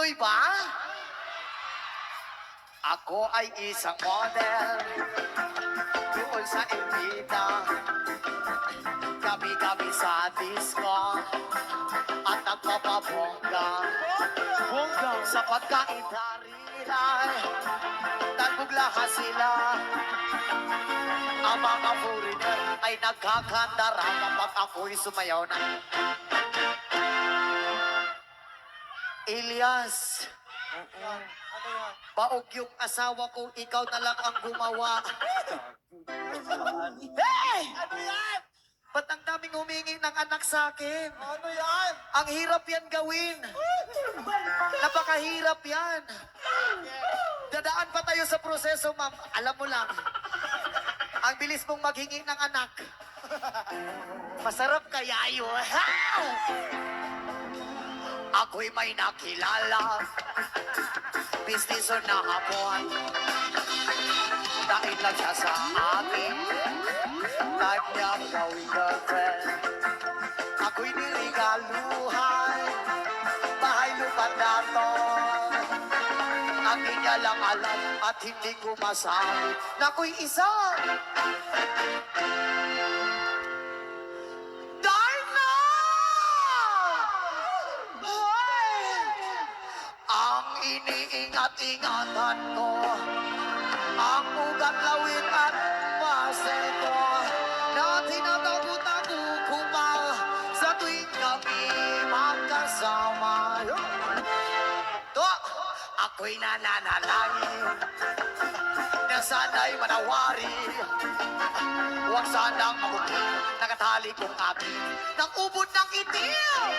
Tuloy ba? Ako ay isang model doon sa Elvita. Gabi-gabi sa disco at nagpapabongga. Bongga sa pagkain darilay, nagbuglahan sila. Ang mga foreigner ay nagkakandara kapag ako'y sumayaw na. Elias, baog yung asawa ko, ikaw na lang ang gumawa. Hey! Ano yan? Ba't ang daming humingi ng anak sa akin? Ano yan? Ang hirap yan gawin. Napakahirap yan. Dadaan pa tayo sa proseso, ma'am. Alam mo lang, ang bilis mong maghingi ng anak. Masarap kaya yun. Ha! Ako'y may nakilala, business na hapon. Dahil lang siya sa akin, type niyang gawing girlfriend. Ako'y nirigaluhan, bahay lupa dato. Ang niya lang alam at hindi ko masabi na ako'y isa. Darna! Hoy! Ang iniingat-ingatan ko, ang ugat lawin at muscle ko, na tinatago-tago ko pa sa tuwing kami magkasama. To, ako'y nananalangin na sana'y manawari. Huwag sanang mabuti, nakatali kong akin ng ubod ng itim.